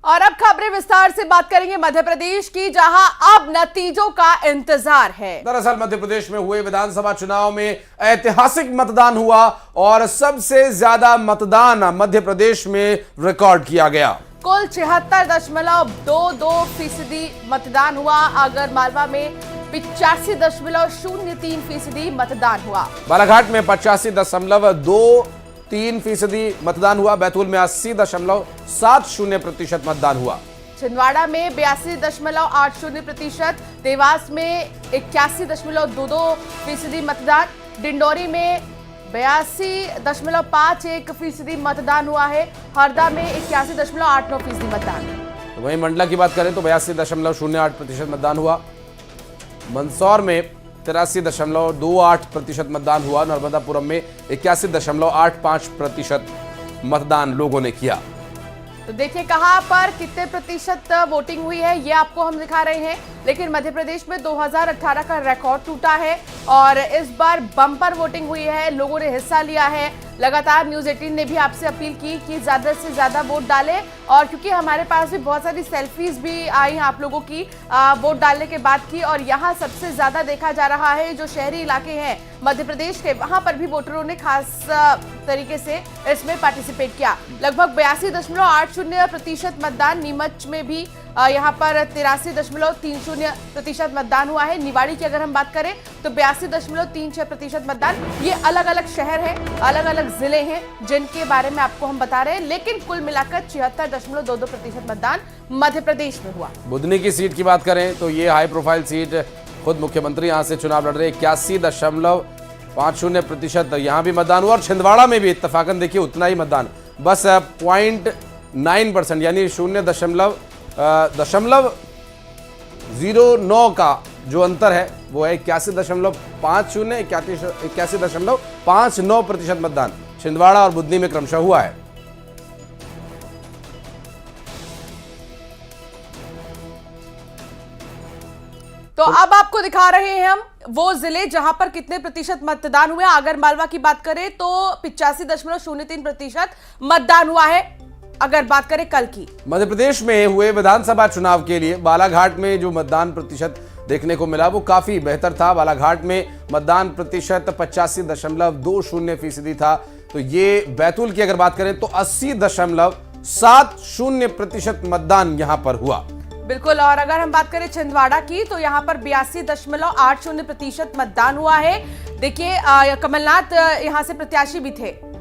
और अब खबरें विस्तार से बात करेंगे मध्य प्रदेश की, जहां अब नतीजों का इंतजार है। दरअसल मध्य प्रदेश में हुए विधानसभा चुनाव में ऐतिहासिक मतदान हुआ और सबसे ज्यादा मतदान मध्य प्रदेश में रिकॉर्ड किया गया। कुल 76.22% मतदान हुआ। आगर मालवा में 85.03% मतदान हुआ। बालाघाट में 85.23% मतदान हुआ। बैतूल में 80.70% मतदान हुआ। छिंदवाड़ा में 82.80%, देवास में 81.22% मतदान, डिंडोरी में 82.51% मतदान हुआ है। हरदा में 81.89% मतदान। तो वहीं मंडला की बात करें तो 82.08% मतदान हुआ। मंदसौर में 83.28% मतदान हुआ। नर्मदापुरम में 81.85% मतदान लोगों ने किया। तो देखिए कहां पर कितने प्रतिशत वोटिंग हुई है ये आपको हम दिखा रहे हैं। लेकिन मध्य प्रदेश में 2018 का रिकॉर्ड टूटा है और इस बार बम्पर वोटिंग हुई है, लोगों ने हिस्सा लिया है। लगातार न्यूज़ 18 ने भी आपसे अपील की कि ज्यादा से ज्यादा वोट डालें, और क्योंकि हमारे पास भी बहुत सारी सेल्फीज भी आई आप लोगों की वोट डालने के बाद की, और यहाँ सबसे ज्यादा देखा जा रहा है जो शहरी इलाके हैं मध्य प्रदेश के, वहां पर भी वोटरों ने खास तरीके से इसमें पार्टिसिपेट किया। लगभग 82.80% मतदान। नीमच में भी यहाँ पर 83.30% मतदान हुआ है। निवाड़ी की अगर हम बात करें तो 82.36% मतदान। ये अलग अलग शहर हैं, अलग अलग जिले हैं जिनके बारे में आपको हम बता रहे हैं, लेकिन कुल मिलाकर 76.22% मतदान मध्य प्रदेश में हुआ। बुधनी की सीट की बात करें तो ये हाई प्रोफाइल सीट, खुद मुख्यमंत्री यहां से चुनाव लड़ रहे। 81.50% यहां भी मतदान हुआ। और छिंदवाड़ा में भी इत्तेफाकन देखिए उतना ही मतदान, बस 0.9% यानी 0.09 का जो अंतर है वो है 81.50 81.59% मतदान छिंदवाड़ा और बुधनी में क्रमशः हुआ है। तो अब आपको दिखा रहे हैं हम वो जिले जहां पर कितने प्रतिशत मतदान हुए। आगर मालवा की बात करें तो 85.03% मतदान हुआ है। अगर बात करें कल की, मध्य प्रदेश में हुए विधानसभा चुनाव के लिए बालाघाट में जो मतदान प्रतिशत देखने को मिला वो काफी बेहतर था। बालाघाट में मतदान प्रतिशत 85.20% था। तो ये बैतूल की अगर बात करें तो 80.70% मतदान यहां पर हुआ। बिल्कुल। और अगर हम बात करें छिंदवाड़ा की तो यहाँ पर 82.80% मतदान हुआ है। देखिए कमलनाथ यहाँ से प्रत्याशी भी थे।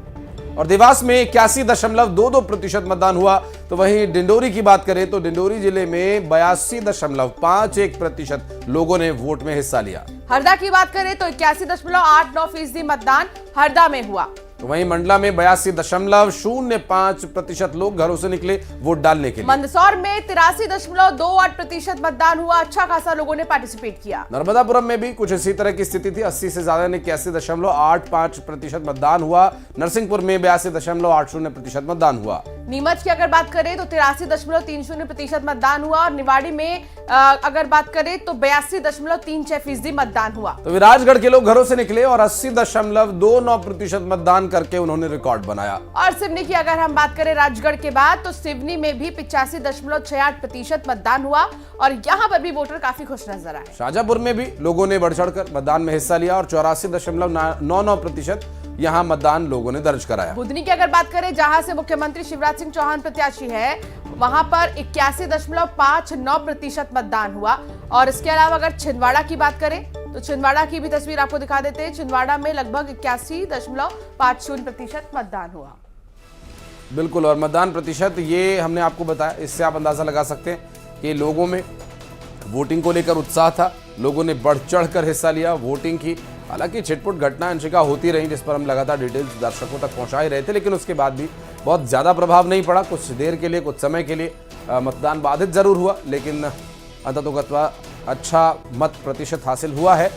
और देवास में 81.22% मतदान हुआ। तो वहीं डिंडोरी की बात करें तो डिंडोरी जिले में 82.51% लोगों ने वोट में हिस्सा लिया। हरदा की बात करें तो 81.89% मतदान हरदा में हुआ। तो वहीं मंडला में 82.05% लोग घरों से निकले वोट डालने के लिए। मंदसौर में 83.28% मतदान हुआ। अच्छा खासा लोगों ने पार्टिसिपेट किया। नर्मदापुरम में भी कुछ इसी तरह की स्थिति थी। 80 से ज्यादा ने 81.85% मतदान हुआ। नरसिंहपुर में 82.80% मतदान हुआ। नीमच की अगर बात करें तो 83.30% मतदान हुआ। और निवाड़ी में अगर बात करें तो 82.36% मतदान हुआ। तो राजगढ़ के लोग घरों से निकले और 80.29% मतदान करके उन्होंने रिकॉर्ड बनाया। और सिवनी की अगर हम बात करें राजगढ़ के बाद तो सिवनी में भी 85.68% मतदान हुआ और यहाँ पर भी वोटर काफी खुश नजर आए। शाजापुर में भी लोगों ने बढ़ चढ़कर मतदान में हिस्सा लिया और 84.99% यहाँ मतदान लोगों ने दर्ज कराया। बुधनी की अगर बात करें जहां से मुख्यमंत्री शिवराज सिंह चौहान प्रत्याशी है, वहां पर 81.59% मतदान हुआ। और इसके अलावा अगर छिंदवाड़ा की बात करें तो छिंदवाड़ा की भी तस्वीर आपको दिखा देते हैं। छिंदवाड़ा में लगभग 81.50% मतदान हुआ। बिल्कुल। और मतदान प्रतिशत ये हमने आपको बताया, इससे आप अंदाजा लगा सकते हैं कि लोगों में वोटिंग को लेकर उत्साह था। लोगों ने बढ़ चढ़कर हिस्सा लिया वोटिंग की। हालांकि छिटपुट घटना अंशिका होती रही जिस पर हम लगातार डिटेल्स दर्शकों तक पहुंचा ही रहे थे, लेकिन उसके बाद भी बहुत ज्यादा प्रभाव नहीं पड़ा। कुछ देर के लिए, कुछ समय के लिए मतदान बाधित जरूर हुआ, लेकिन अंततोगत्वा अच्छा मत प्रतिशत हासिल हुआ है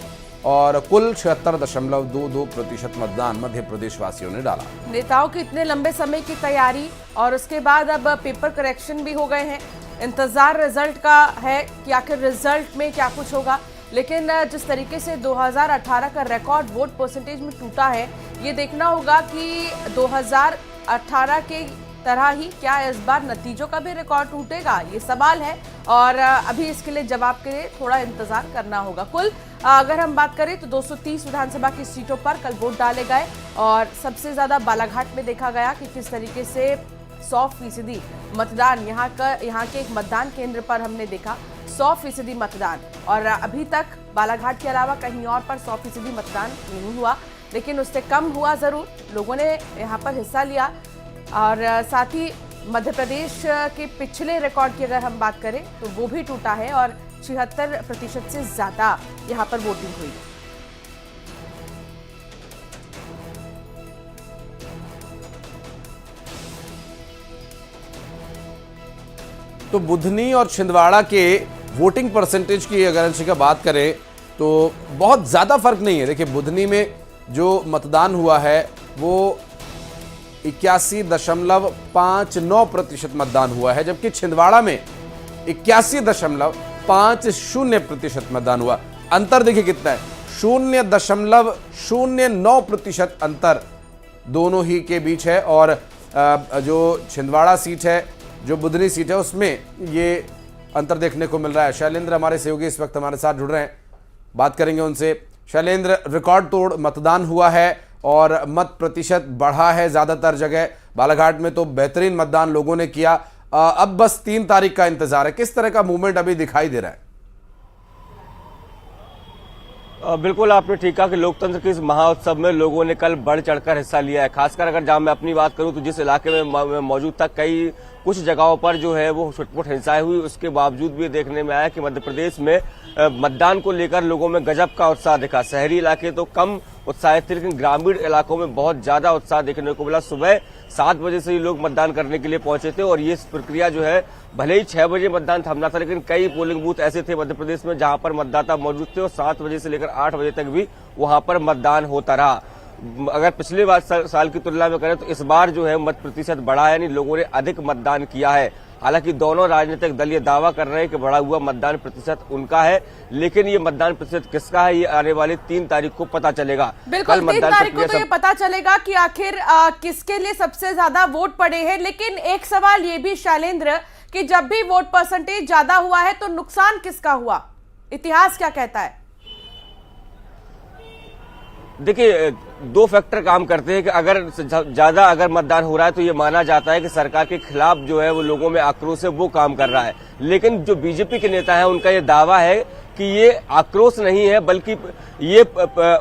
और कुल 76.22% मतदान मध्य प्रदेश वासियों ने डाला। नेताओं की इतने लंबे समय की तैयारी और उसके बाद अब पेपर करेक्शन भी हो गए हैं। इंतजार रिजल्ट का है कि आखिर रिजल्ट में क्या कुछ होगा। लेकिन जिस तरीके से 2018 का रिकॉर्ड वोट परसेंटेज में टूटा है, ये देखना होगा कि 2018 के तरह ही क्या इस बार नतीजों का भी रिकॉर्ड टूटेगा, ये सवाल है और अभी इसके लिए जवाब के लिए थोड़ा इंतजार करना होगा। कुल अगर हम बात करें तो 230 विधानसभा की सीटों पर कल वोट डाले गए और सबसे ज्यादा बालाघाट में देखा गया कि किस तरीके से 100% मतदान यहाँ के एक मतदान केंद्र पर हमने देखा 100% मतदान, और अभी तक बालाघाट के अलावा कहीं और पर 100% मतदान नहीं हुआ, लेकिन उससे कम हुआ जरूर, लोगों ने यहाँ पर हिस्सा लिया। और साथ ही मध्य प्रदेश के पिछले रिकॉर्ड की अगर हम बात करें तो वो भी टूटा है और 76% से ज्यादा यहाँ पर वोटिंग हुई। तो बुधनी और छिंदवाड़ा के वोटिंग परसेंटेज की अगर अंशिका बात करें तो बहुत ज़्यादा फर्क नहीं है। देखिए, बुधनी में जो मतदान हुआ है वो 81.59% मतदान हुआ है, जबकि छिंदवाड़ा में 81.50% मतदान हुआ। अंतर देखिए कितना है, 0.09% अंतर दोनों ही के बीच है। और जो छिंदवाड़ा सीट है, जो बुधनी सीट है, उसमें ये अंतर देखने को मिल रहा है। शैलेंद्र हमारे सहयोगी इस वक्त हमारे साथ जुड़ रहे हैं, बात करेंगे उनसे। शैलेंद्र, रिकॉर्ड तोड़ मतदान हुआ है और मत प्रतिशत बढ़ा है ज़्यादातर जगह। बालाघाट में तो बेहतरीन मतदान लोगों ने किया। अब बस 3 तारीख का इंतजार है। किस तरह का मूवमेंट अभी दिखाई दे रहा है? बिल्कुल आपने ठीक कहा कि लोकतंत्र के इस महाउत्सव में लोगों ने कल बढ़ चढ़कर हिस्सा लिया है। खासकर अगर जहां मैं अपनी बात करूं तो जिस इलाके में मौजूद था, कई कुछ जगहों पर जो है वो छुटपुट हिंसाएं हुई। उसके बावजूद भी देखने में आया कि मध्य प्रदेश में मतदान को लेकर लोगों में गजब का उत्साह दिखा। शहरी इलाके तो कम उत्साहित थे, लेकिन ग्रामीण इलाकों में बहुत ज्यादा उत्साह देखने को मिला। सुबह 7 बजे से ही लोग मतदान करने के लिए पहुंचे थे और ये प्रक्रिया जो है, भले ही 6 बजे मतदान थमना था, लेकिन कई पोलिंग बूथ ऐसे थे मध्य प्रदेश में जहां पर मतदाता मौजूद थे और 7 बजे से लेकर 8 बजे तक भी वहां पर मतदान होता रहा। अगर पिछले साल की तुलना में करें तो इस बार जो है मत प्रतिशत बढ़ा है, यानी लोगों ने अधिक मतदान किया है। हालांकि दोनों राजनीतिक दल ये दावा कर रहे हैं कि बढ़ा हुआ मतदान प्रतिशत उनका है, लेकिन ये मतदान प्रतिशत किसका है ये आने वाली 3 तारीख को पता चलेगा। बिल्कुल 3 तारीख को तो ये पता चलेगा कि आखिर किसके लिए सबसे ज्यादा वोट पड़े हैं। लेकिन एक सवाल ये भी शैलेंद्र कि जब भी वोट परसेंटेज ज्यादा हुआ है तो नुकसान किसका हुआ, इतिहास क्या कहता है? देखिए, 2 फैक्टर काम करते हैं कि अगर ज्यादा अगर मतदान हो रहा है तो ये माना जाता है कि सरकार के खिलाफ जो है वो लोगों में आक्रोश है, वो काम कर रहा है। लेकिन जो बीजेपी के नेता है उनका ये दावा है कि ये आक्रोश नहीं है, बल्कि ये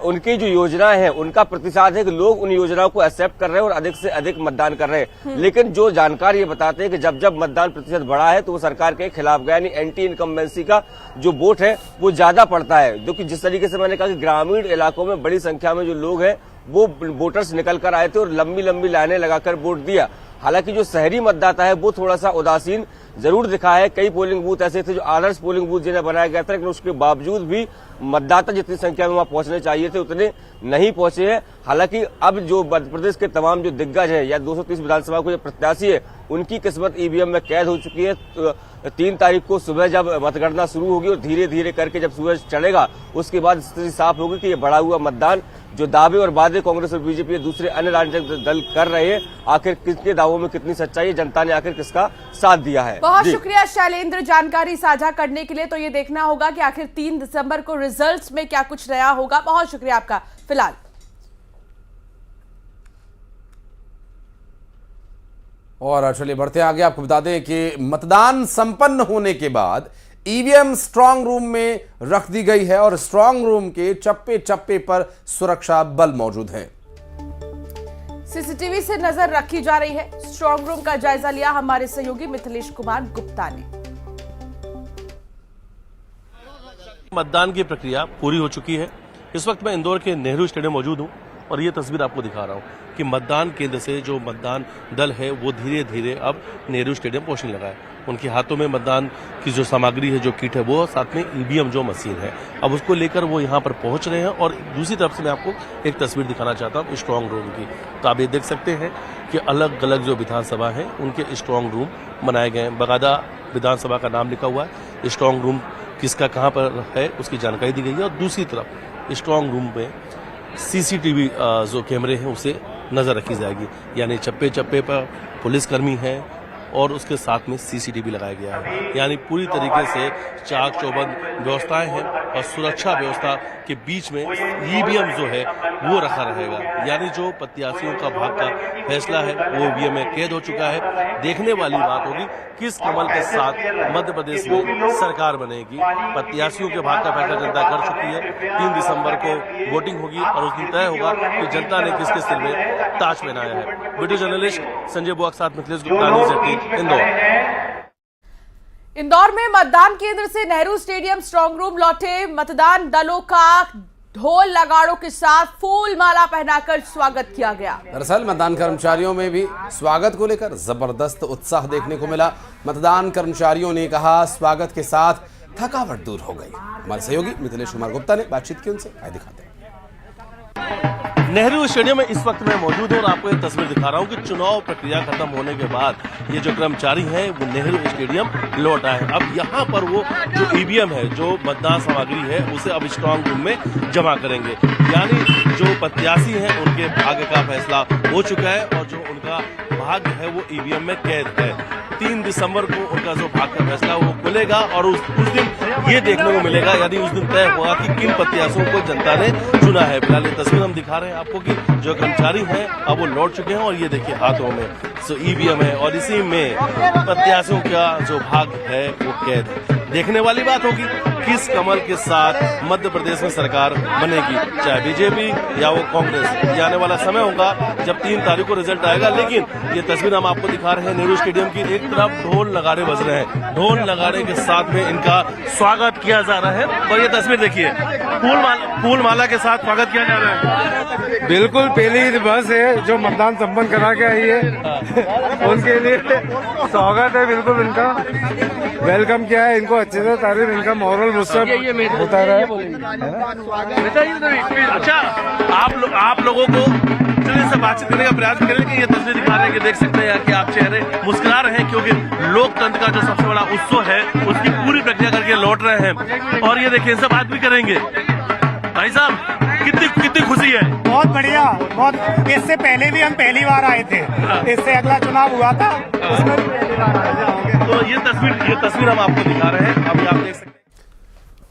उनकी जो योजनाएं हैं उनका प्रतिसाद है कि लोग उन योजनाओं को एक्सेप्ट कर रहे हैं और अधिक से अधिक मतदान कर रहे हैं। लेकिन जो जानकार ये बताते हैं कि जब जब मतदान प्रतिशत बढ़ा है तो वो सरकार के खिलाफ गया, यानी एंटी इनकम्बेंसी का जो वोट है वो ज्यादा पड़ता है। जो कि जिस तरीके से मैंने कहा कि ग्रामीण इलाकों में बड़ी संख्या में जो लोग हैं वो वोटर्स निकल कर आए थे और लंबी लंबी लाइनें लगाकर वोट दिया। हालांकि जो शहरी मतदाता है वो थोड़ा सा उदासीन जरूर दिखा है। कई पोलिंग बूथ ऐसे थे जो आदर्श पोलिंग बूथ जिन्हें बनाया गया था, लेकिन उसके बावजूद भी मतदाता जितनी संख्या में वहां पहुंचने चाहिए थे उतने नहीं पहुंचे हैं। हालांकि अब जो मध्य प्रदेश के तमाम जो दिग्गज है या 230 विधानसभा को जो प्रत्याशी है उनकी किस्मत ईवीएम में कैद हो चुकी है। 3 तारीख को सुबह जब मतगणना शुरू होगी और धीरे धीरे करके जब सूरज चढ़ेगा उसके बाद स्थिति साफ होगी कि ये बढ़ा हुआ मतदान जो दावे और वादे कांग्रेस और बीजेपी या दूसरे अन्य राजनीतिक दल कर रहे हैं, आखिर किसके दावों में कितनी सच्चाई है, जनता ने आखिर किसका साथ दिया है। बहुत शुक्रिया शैलेंद्र जानकारी साझा करने के लिए। तो ये देखना होगा कि आखिर 3 दिसंबर को रिजल्ट्स में क्या कुछ नया होगा। बहुत शुक्रिया आपका। फिलहाल और चलिए बढ़ते आगे, आपको बता दें कि मतदान संपन्न होने के बाद ईवीएम स्ट्रांग रूम में रख दी गई है और स्ट्रांग रूम के चप्पे चप्पे पर सुरक्षा बल मौजूद हैं। सीसीटीवी से नजर रखी जा रही है। स्ट्रांग रूम का जायजा लिया हमारे सहयोगी मिथिलेश कुमार गुप्ता ने। मतदान की प्रक्रिया पूरी हो चुकी है। इस वक्त मैं इंदौर के नेहरू स्टेडियम मौजूद हूं और ये तस्वीर आपको दिखा रहा हूं कि मतदान केंद्र से जो मतदान दल है वो धीरे धीरे अब नेहरू स्टेडियम पहुंचने लगा है। उनके हाथों में मतदान की जो सामग्री है, जो किट है, वो साथ में ईवीएम जो मशीन है, अब उसको लेकर वो यहाँ पर पहुंच रहे हैं। और दूसरी तरफ से मैं आपको एक तस्वीर दिखाना चाहता हूँ स्ट्रांग रूम की। तो आप ये देख सकते हैं कि अलग अलग जो विधानसभा है उनके स्ट्रांग रूम बनाए गए हैं। बकायदा विधानसभा का नाम लिखा हुआ है। स्ट्रांग रूम किसका कहाँ पर है उसकी जानकारी दी गई है। और दूसरी तरफ स्ट्रांग रूम में सीसीटीवी जो कैमरे हैं उसे नजर रखी जाएगी। यानी चप्पे चप्पे पर पुलिसकर्मी है और उसके साथ में सीसीटीवी लगाया गया है। यानी पूरी तरीके से चाक चौबंद व्यवस्थाएं हैं और सुरक्षा व्यवस्था के बीच में ईवीएम जो है वो रखा रहेगा। यानी जो प्रत्याशियों का भाग का फैसला है वो ईवीएम में कैद हो चुका है। देखने वाली बात होगी किस कमल के साथ मध्य प्रदेश में सरकार बनेगी। प्रत्याशियों के भाग का फैसला जनता कर चुकी है। 3 दिसंबर को वोटिंग होगी और उस दिन तय होगा कि जनता ने किसके सिर में ताज पहनाया है। वीडियो जर्नलिस्ट संजय बुआ के साथ मिथिलेश गुप्ता, न्यूज़ 18 इंदौर। इंदौर में मतदान केंद्र से नेहरू स्टेडियम स्ट्रांग रूम लौटे मतदान दलों का ढोल नगाड़ों के साथ फूल माला पहनाकर स्वागत किया गया। दरअसल मतदान कर्मचारियों में भी स्वागत को लेकर जबरदस्त उत्साह देखने को मिला। मतदान कर्मचारियों ने कहा स्वागत के साथ थकावट दूर हो गई। हमारे सहयोगी मिथिलेश कुमार गुप्ता ने बातचीत की उनसे, आइए दिखाते हैं। नेहरू स्टेडियम में इस वक्त मैं मौजूद हूँ और आपको एक तस्वीर दिखा रहा हूँ कि चुनाव प्रक्रिया खत्म होने के बाद ये जो कर्मचारी हैं वो नेहरू स्टेडियम लौट आए हैं। अब यहाँ पर वो जो ईवीएम है, जो मतदान सामग्री है, उसे अब स्ट्रांग रूम में जमा करेंगे। यानी जो प्रत्याशी हैं उनके भाग्य का फैसला हो चुका है और जो उनका भाग्य है वो ईवीएम में कैद है। 3 दिसंबर को उनका जो भाग्य का फैसला वो खुलेगा और उस दिन ये देखने को मिलेगा, यानी उस दिन तय होगा कि किन प्रत्याशियों को जनता ने चुना है। फिलहाल ये तस्वीर हम दिखा रहे हैं आपको कि जो कर्मचारी हैं अब वो लौट चुके हैं और ये देखिए हाथों में ईवीएम है और इसी में प्रत्याशियों का जो भाग्य है वो कैद है। देखने वाली बात होगी किस कमल के साथ मध्य प्रदेश में सरकार बनेगी, चाहे बीजेपी या वो कांग्रेस। ये आने वाला समय होगा जब 3 तारीख को रिजल्ट आएगा। लेकिन ये तस्वीर हम आपको दिखा रहे हैं नेहरू स्टेडियम की। एक तरफ ढोल नगाड़े बज रहे हैं, ढोल नगाड़े के साथ में इनका स्वागत किया जा रहा है और ये तस्वीर देखिए फूल माला के साथ स्वागत किया जा रहा है। बिल्कुल पहली बस है जो मतदान संपन्न करा के आई है, उनके लिए स्वागत है। बिल्कुल इनका वेलकम किया है, इनको अच्छे से तारीफ, इनका मॉरल बूस्टर होता रहा है। अच्छा, आप लोगों को चलिए से बातचीत करने का प्रयास करेंगे। ये तस्वीर दिखा रहे हैं कि देख सकते हैं कि आप चेहरे मुस्कुरा रहे हैं क्योंकि लोकतंत्र का जो सबसे बड़ा उत्सव है उसकी पूरी प्रक्रिया करके लौट रहे हैं। और ये देखिए इनसे बात भी करेंगे। भाई साहब कितनी खुशी है? बहुत बढ़िया, बहुत। इससे पहले भी हम पहली बार आए थे, इससे अगला चुनाव हुआ था उसमें भी पहली बार आए। तो ये तस्वीर हम आपको दिखा रहे हैं, अभी आप देख सकते हैं।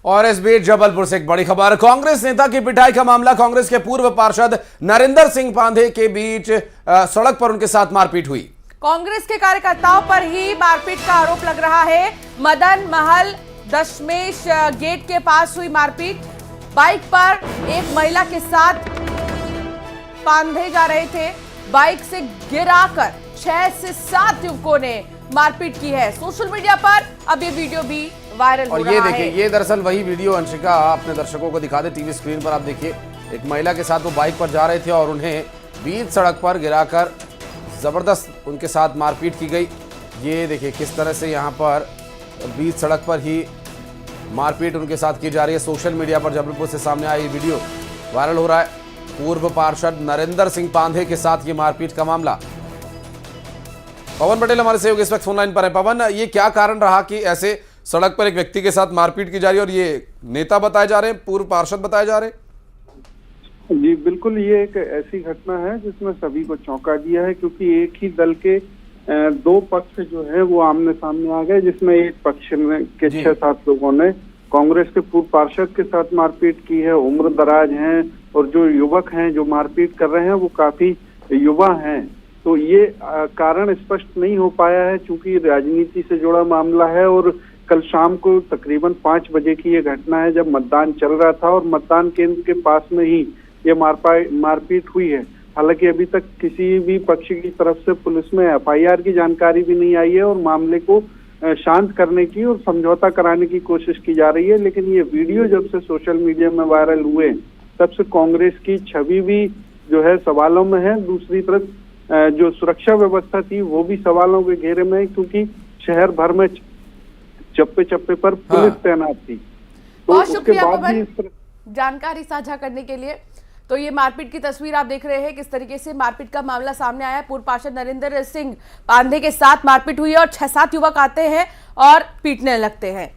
और इस बीच जबलपुर से एक बड़ी खबर। कांग्रेस नेता की पिटाई का मामला। कांग्रेस के पूर्व पार्षद नरेंद्र सिंह पांधे के बीच सड़क पर उनके साथ मारपीट हुई। कांग्रेस के कार्यकर्ताओं पर ही मारपीट का आरोप लग रहा है। मदन महल दशमेश गेट के पास हुई मारपीट। बाइक पर एक महिला के साथ पांधे जा रहे थे, बाइक से गिराकर 6 से 7 युवकों ने मारपीट की है। सोशल मीडिया पर अब ये वीडियो भी वायरल हो रहा है। और ये देखिए, ये दरअसल वही वीडियो अंशिका अपने दर्शकों को दिखा दे। टीवी स्क्रीन पर आप देखिए, एक महिला के साथ वो बाइक पर जा रहे थे और उन्हें बीच सड़क पर गिराकर जबरदस्त उनके साथ मारपीट की गई। ये देखिए किस तरह से यहाँ पर बीच सड़क पर ही मारपीट उनके साथ की जा रही है। सोशल मीडिया पर जबलपुर से सामने आई वीडियो वायरल हो रहा है। पूर्व पार्षद नरेंद्र सिंह पांधे के साथ ये मारपीट का मामला। पवन पटेल हमारे सहयोगी इस वक्त फोन लाइन पर है। पवन, ये क्या कारण रहा कि ऐसे सड़क पर एक व्यक्ति के साथ मारपीट की जा रही है और ये नेता बताए जा रहे हैं, पूर्व पार्षद बताए जा रहे हैं? जी बिल्कुल, ये एक ऐसी घटना है जिसमें सभी को चौंका दिया है क्योंकि एक ही दल के 2 पक्ष जो है वो आमने सामने आ गए, जिसमें एक पक्ष के 6-7 लोगों ने कांग्रेस के पूर्व पार्षद के साथ मारपीट की है। उम्र दराज हैं और जो युवक हैं जो मारपीट कर रहे हैं वो काफी युवा हैं। तो ये कारण स्पष्ट नहीं हो पाया है क्योंकि राजनीति से जुड़ा मामला है। और कल शाम को तकरीबन 5 बजे की ये घटना है जब मतदान चल रहा था और मतदान केंद्र के पास में ही ये मारपीट हुई है। हालांकि अभी तक किसी भी पक्ष की तरफ से पुलिस में FIR की जानकारी भी नहीं आई है और मामले को शांत करने की और समझौता कराने की कोशिश की जा रही है। लेकिन ये वीडियो जब से सोशल मीडिया में वायरल हुए तब से कांग्रेस की छवि भी जो है सवालों में है। दूसरी तरफ जो सुरक्षा व्यवस्था थी वो भी सवालों के घेरे में है क्योंकि शहर भर में चप्पे चप्पे पर पुलिस तैनात थी। तो बहुत उसके शुक्रिया बाद पवन, भी जानकारी साझा करने के लिए। तो ये मारपीट की तस्वीर आप देख रहे हैं, किस तरीके से मारपीट का मामला सामने आया है। पूर्व पार्षद नरेंद्र सिंह पांधे के साथ मारपीट हुई है और 6-7 युवक आते हैं और पीटने लगते हैं।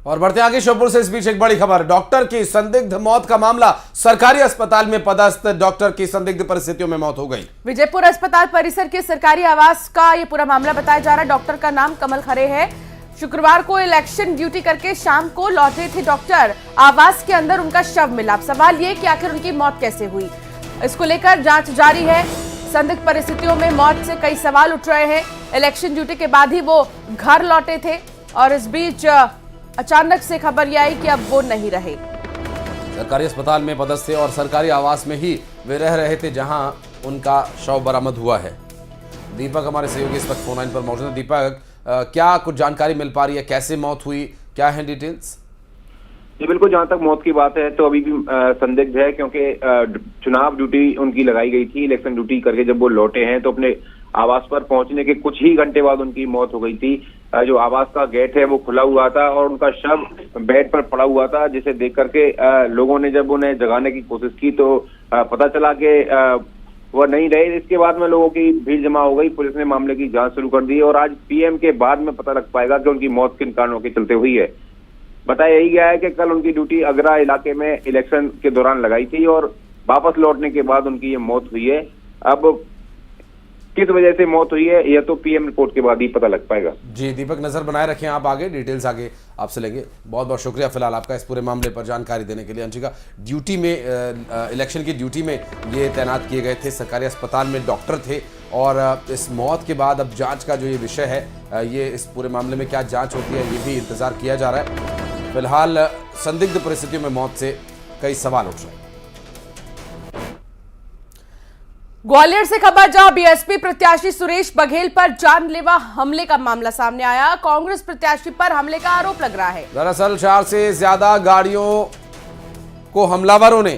और बढ़ते आगे श्योपुर से। इस बीच एक बड़ी खबर, डॉक्टर की संदिग्ध मौत का मामला। सरकारी अस्पताल में पदस्थ डॉक्टर की संदिग्ध परिस्थितियों में मौत हो गई। विजयपुर अस्पताल परिसर के सरकारी आवास का ये पूरा मामला बताया जा रहा है। डॉक्टर का नाम कमल खरे है। शुक्रवार को इलेक्शन ड्यूटी करके शाम को लौटे थे डॉक्टर। आवास के अंदर उनका शव मिला। अब सवाल ये कि आखिर उनकी मौत कैसे हुई, इसको लेकर जांच जारी है। संदिग्ध परिस्थितियों में मौत से कई सवाल उठ रहे हैं। इलेक्शन ड्यूटी के बाद ही वो घर लौटे थे और इस बीच अचानक से खबर ये आई कि अब वो नहीं रहे। सरकारी अस्पताल में पदस्थ थे और सरकारी आवास में ही वे रह रहे थे, जहां उनका शव बरामद हुआ है। दीपक हमारे सहयोगी इस वक्त फोन लाइन पर मौजूद है। दीपक, क्या कुछ जानकारी मिल पा रही है, कैसे मौत हुई, क्या है डिटेल्स? जी बिल्कुल, जहां तक मौत की बात है तो अभी भी संदिग्ध है, क्योंकि चुनाव ड्यूटी उनकी लगाई गई थी। इलेक्शन ड्यूटी करके जब वो लौटे हैं तो अपने आवास पर पहुंचने के कुछ ही घंटे बाद उनकी मौत हो गई थी। जो आवास का गेट है वो खुला हुआ था और उनका शव बेड पर पड़ा हुआ था, जिसे देख करके लोगों ने जब उन्हें जगाने की कोशिश की तो पता चला कि वह नहीं रहे। इसके बाद में लोगों की भीड़ जमा हो गई। पुलिस ने मामले की जांच शुरू कर दी और आज पीएम के बाद में पता लग पाएगा कि उनकी मौत किन कारणों के चलते हुई है। बताया यही गया है कि कल उनकी ड्यूटी अगरा इलाके में इलेक्शन के दौरान लगाई थी और वापस लौटने के बाद उनकी ये मौत हुई है। अब किस वजह से मौत हुई है यह तो पीएम रिपोर्ट के बाद ही पता लग पाएगा। जी दीपक, नजर बनाए रखें आप, आगे डिटेल्स आगे आपसे लेंगे। बहुत बहुत शुक्रिया फिलहाल आपका इस पूरे मामले पर जानकारी देने के लिए। अंशिका, ड्यूटी में इलेक्शन की ड्यूटी में ये तैनात किए गए थे, सरकारी अस्पताल में डॉक्टर थे और इस मौत के बाद अब जांच का जो ये विषय है, ये इस पूरे मामले में क्या जांच होती है ये भी इंतजार किया जा रहा है। फिलहाल संदिग्ध परिस्थितियों में मौत से कई सवाल उठ रहे हैं। ग्वालियर से खबर, जहां बीएसपी प्रत्याशी सुरेश बघेल पर जानलेवा हमले का मामला सामने आया। कांग्रेस प्रत्याशी पर हमले का आरोप लग रहा है। दरअसल 4 से ज्यादा गाड़ियों को हमलावरों ने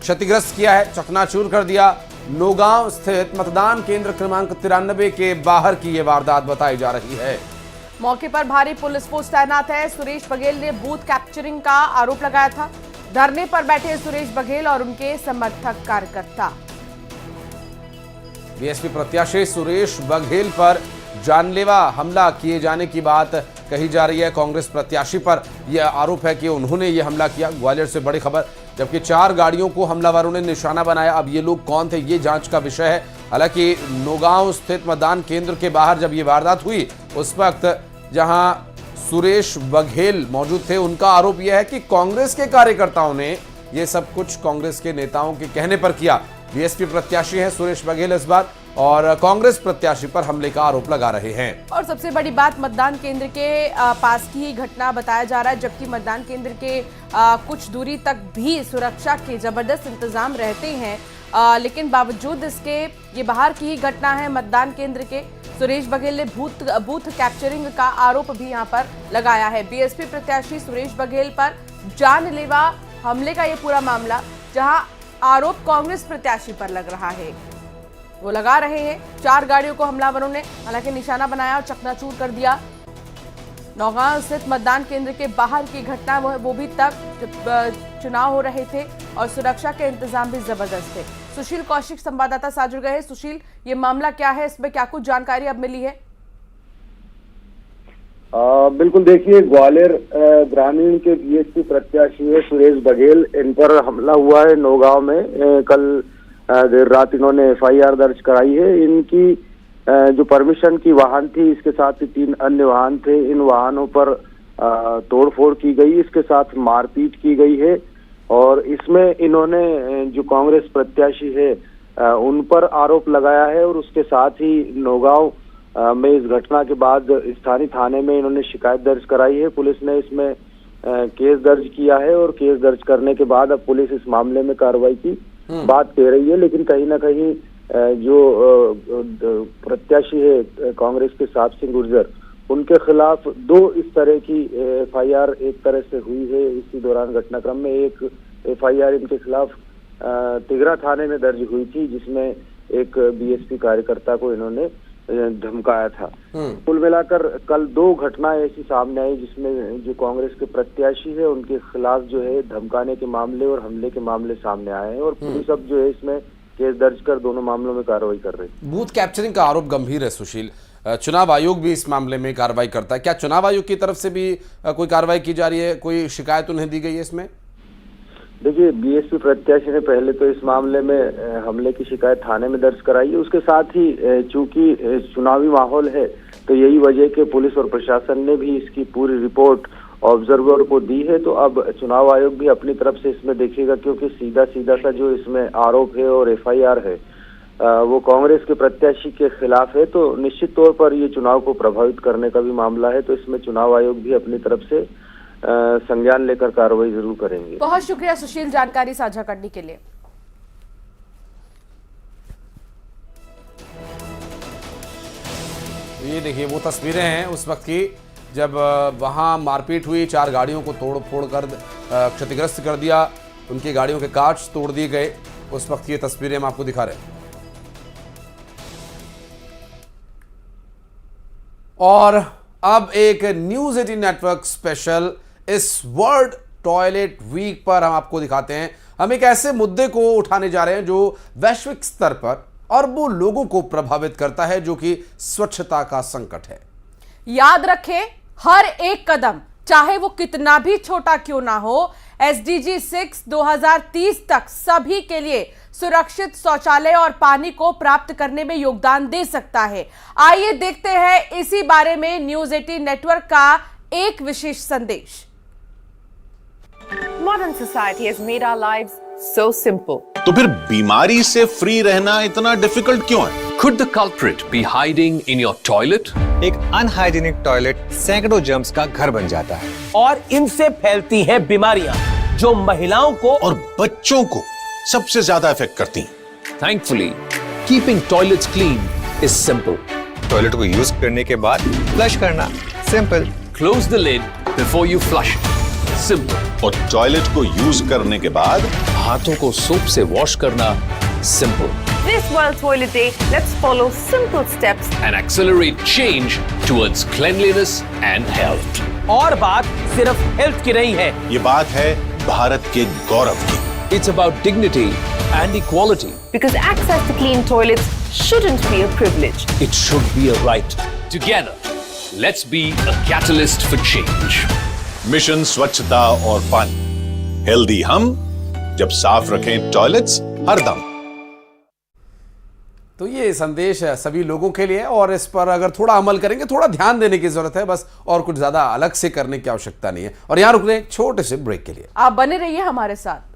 क्षतिग्रस्त किया है, चकनाचूर कर दिया। नौगांव स्थित मतदान केंद्र क्रमांक 93 के बाहर की ये वारदात बताई जा रही है। मौके पर भारी पुलिस फोर्स तैनात है। सुरेश बघेल ने बूथ कैप्चरिंग का आरोप लगाया था। धरने पर बैठे सुरेश बघेल और उनके समर्थक कार्यकर्ता। बीएसपी प्रत्याशी सुरेश बघेल पर जानलेवा हमला किए जाने की बात कही जा रही है। कांग्रेस प्रत्याशी पर यह आरोप है कि उन्होंने यह हमला किया। ग्वालियर से बड़ी खबर, जबकि 4 गाड़ियों को हमलावरों ने निशाना बनाया। अब ये लोग कौन थे, ये जांच का विषय है। हालांकि नौगांव स्थित मतदान केंद्र के बाहर जब ये वारदात हुई, उस वक्त जहां सुरेश बघेल मौजूद थे, उनका आरोप यह है कि कांग्रेस के कार्यकर्ताओं ने ये सब कुछ कांग्रेस के नेताओं के कहने पर किया। बीएसपी प्रत्याशी हैं सुरेश बघेल इस बार, और कांग्रेस प्रत्याशी पर हमले का आरोप लगा रहे हैं। और सबसे बड़ी बात, मतदान केंद्र के पास की ही घटना बताया जा रहा है, जबकि मतदान केंद्र के कुछ दूरी तक भी सुरक्षा के जबरदस्त इंतजाम रहते हैं, लेकिन बावजूद इसके ये बाहर की ही घटना है मतदान केंद्र के। सुरेश बघेल ने बूथ कैप्चरिंग का आरोप भी यहां पर लगाया है। बीएसपी प्रत्याशी सुरेश बघेल पर जानलेवा हमले का ये पूरा मामला, जहां आरोप कांग्रेस प्रत्याशी पर लग रहा है, वो लगा रहे हैं। 4 गाड़ियों को हमलावरों ने हालांकि निशाना बनाया और चकनाचूर कर दिया। नौगांव स्थित मतदान केंद्र के बाहर की घटना वो भी तब जब चुनाव हो रहे थे और सुरक्षा के इंतजाम भी जबरदस्त थे। सुशील कौशिक संवाददाता साथ जुड़ गए हैं। सुशील, ये मामला क्या है, इसमें क्या कुछ जानकारी अब मिली है? बिल्कुल, देखिए ग्वालियर ग्रामीण के बीएसपी प्रत्याशी है सुरेश बघेल, इन पर हमला हुआ है नौगांव में। कल देर रात इन्होंने एफआईआर दर्ज कराई है। इनकी जो परमिशन की वाहन थी, इसके साथ ही 3 अन्य वाहन थे। इन वाहनों पर तोड़फोड़ की गई, इसके साथ मारपीट की गई है और इसमें इन्होंने जो कांग्रेस प्रत्याशी है उन पर आरोप लगाया है और उसके साथ ही नौगांव में इस घटना के बाद स्थानीय थाने में इन्होंने शिकायत दर्ज कराई है। पुलिस ने इसमें केस दर्ज किया है और केस दर्ज करने के बाद अब पुलिस इस मामले में कार्रवाई की बात कह रही है, लेकिन कहीं ना कहीं जो प्रत्याशी है कांग्रेस के साहब सिंह गुर्जर, उनके खिलाफ 2 इस तरह की एफआईआर एक तरह से हुई है। इसी दौरान घटनाक्रम में एक एफआईआर इनके खिलाफ तिगरा थाने में दर्ज हुई थी, जिसमें एक बीएसपी कार्यकर्ता को इन्होंने धमकाया था। कुल मिलाकर कल 2 घटनाएं ऐसी सामने आई जिसमें जो कांग्रेस के प्रत्याशी है उनके खिलाफ जो है धमकाने के मामले और हमले के मामले सामने आए हैं और पुलिस अब जो है इसमें केस दर्ज कर दोनों मामलों में कार्रवाई कर रही है। बूथ कैप्चरिंग का आरोप गंभीर है सुशील, चुनाव आयोग भी इस मामले में कार्रवाई करता है। क्या चुनाव आयोग की तरफ से भी कोई कार्रवाई की जा रही है, कोई शिकायत उन्हें दी गई है इसमें? देखिए, बीएसपी प्रत्याशी ने पहले तो इस मामले में हमले की शिकायत थाने में दर्ज कराई है। उसके साथ ही चूंकि चुनावी माहौल है तो यही वजह कि पुलिस और प्रशासन ने भी इसकी पूरी रिपोर्ट ऑब्जर्वर को दी है। तो अब चुनाव आयोग भी अपनी तरफ से इसमें देखेगा, क्योंकि सीधा सा जो इसमें आरोप है और एफआईआर है वो कांग्रेस के प्रत्याशी के खिलाफ है, तो निश्चित तौर पर ये चुनाव को प्रभावित करने का भी मामला है। तो इसमें चुनाव आयोग भी अपनी तरफ से संज्ञान लेकर कार्रवाई जरूर करेंगे। बहुत शुक्रिया सुशील जानकारी साझा करने के लिए। ये देखिए वो तस्वीरें हैं उस वक्त की जब वहां मारपीट हुई, 4 गाड़ियों को तोड़ फोड़ कर क्षतिग्रस्त कर दिया, उनकी गाड़ियों के कांच तोड़ दिए गए। उस वक्त की ये तस्वीरें हम आपको दिखा रहे हैं। और अब एक न्यूज़ 18 नेटवर्क स्पेशल इस वर्ल्ड टॉयलेट वीक पर हम आपको दिखाते हैं। हम एक ऐसे मुद्दे को उठाने जा रहे हैं जो वैश्विक स्तर पर अरबों लोगों को प्रभावित करता है, जो कि स्वच्छता का संकट है। याद रखें, हर एक कदम चाहे वो कितना भी छोटा क्यों ना हो, SDG 6 2030 तक सभी के लिए सुरक्षित शौचालय और पानी को प्राप्त करने में योगदान दे सकता है। आइए देखते हैं इसी बारे में न्यूज़ 18 नेटवर्क का एक विशेष संदेश। Modern society has made our lives so simple. तो फिर बीमारी से फ्री रहना इतना डिफिकल्ट क्यों है? Could the culprit be hiding in your toilet? एक अनहाइजीनिक टॉयलेट सैकड़ों जर्म्स का घर बन जाता है और इनसे फैलती हैं बीमारियां जो महिलाओं को और बच्चों को सबसे ज्यादा इफेक्ट करती हैं। Thankfully, keeping toilets clean is simple. Toilet को यूज करने के बाद फ्लश करना simple. Close the lid before you flush it. Simple. और टॉयलेट को यूज करने के बाद हाथों को सोप से वॉश करना simple. This World Toilet Day, let's follow simple steps and accelerate change towards cleanliness and health. और बात सिर्फ हेल्थ की नहीं है, ये बात है भारत के गौरव की। It's about dignity and equality. Because access to clean toilets shouldn't be a privilege. It should be a right. Together, let's be a catalyst for change. Mission स्वच्छता और पानी। हेल्दी हम जब साफ रखें टॉयलेट्स हरदम। तो ये संदेश है सभी लोगों के लिए और इस पर अगर थोड़ा अमल करेंगे, थोड़ा ध्यान देने की जरूरत है बस, और कुछ ज्यादा अलग से करने की आवश्यकता नहीं है। और यहां रुक रहे हैं एक छोटे से ब्रेक के लिए। आप बने रहिए हमारे साथ।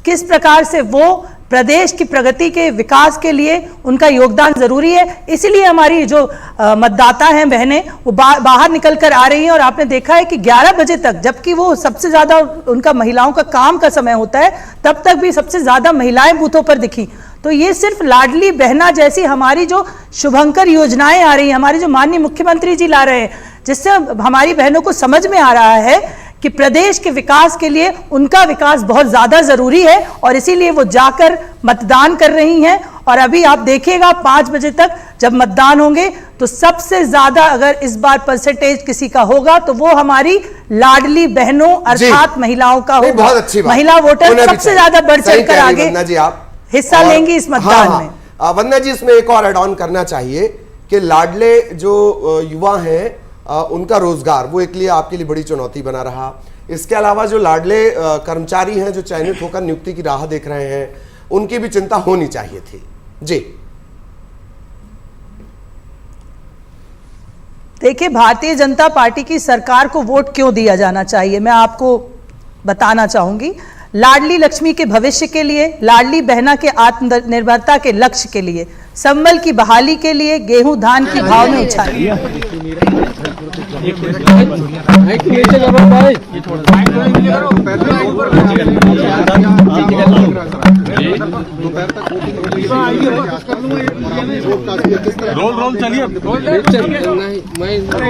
किस प्रकार से वो प्रदेश की प्रगति के विकास के लिए उनका योगदान जरूरी है। इसीलिए हमारी जो मतदाता हैं बहनें वो बाहर निकल कर आ रही हैं। और आपने देखा है कि 11 बजे तक, जबकि वो सबसे ज्यादा उनका महिलाओं का काम का समय होता है, तब तक भी सबसे ज्यादा महिलाएं बूथों पर दिखी। तो ये सिर्फ लाडली बहना जैसी हमारी जो शुभंकर योजनाएं आ रही हैं, हमारे जो माननीय मुख्यमंत्री जी ला रहे हैं, जिससे हमारी बहनों को समझ में आ रहा है कि प्रदेश के विकास के लिए उनका विकास बहुत ज्यादा जरूरी है। और इसीलिए वो जाकर मतदान कर रही हैं। और अभी आप देखिएगा 5 बजे तक जब मतदान होंगे तो सबसे ज्यादा अगर इस बार परसेंटेज किसी का होगा तो वो हमारी लाडली बहनों अर्थात महिलाओं का होगा। बहुत अच्छी बात। महिला वोटर सबसे ज्यादा बढ़ चढ़ कर आगे हिस्सा लेंगी इस मतदान में। वंदना जी, इसमें एक और एड ऑन करना चाहिए कि लाडले जो युवा हैं उनका रोजगार वो एक लिए आपके लिए बड़ी चुनौती बना रहा। इसके अलावा जो लाडले कर्मचारी हैं जो चयनित होकर नियुक्ति की राह देख रहे हैं, उनकी भी चिंता होनी चाहिए थी। जी देखिए, भारतीय जनता पार्टी की सरकार को वोट क्यों दिया जाना चाहिए, मैं आपको बताना चाहूंगी। लाडली लक्ष्मी के भविष्य के लिए, लाडली बहना के आत्मनिर्भरता के लक्ष्य के लिए, संबल की बहाली के लिए, गेहूं धान की भाव में उछाल। रोल चलिए।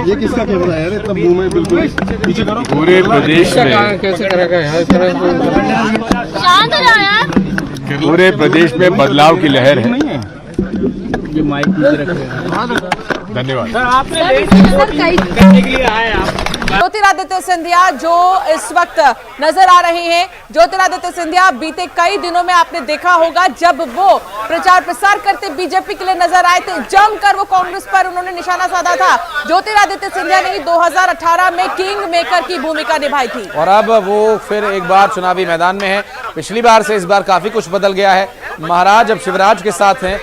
ये किसका कैमरा है? तब मुंह में बिल्कुल पीछे करो। पूरे प्रदेश में कैसे करेगा यार? पूरे प्रदेश में बदलाव की लहर है। धन्यवाद। ज्योतिरादित्य सिंधिया जो इस वक्त नजर आ रहे हैं, ज्योतिरादित्य सिंधिया बीते कई दिनों में आपने देखा होगा जब वो प्रचार प्रसार करते बीजेपी के लिए नजर आए थे, जमकर वो कांग्रेस पर उन्होंने निशाना साधा था। ज्योतिरादित्य सिंधिया ने 2018 में किंग मेकर की भूमिका निभाई थी और अब वो फिर एक बार चुनावी मैदान में है। पिछली बार से इस बार काफी कुछ बदल गया है। महाराज अब शिवराज के साथ हैं।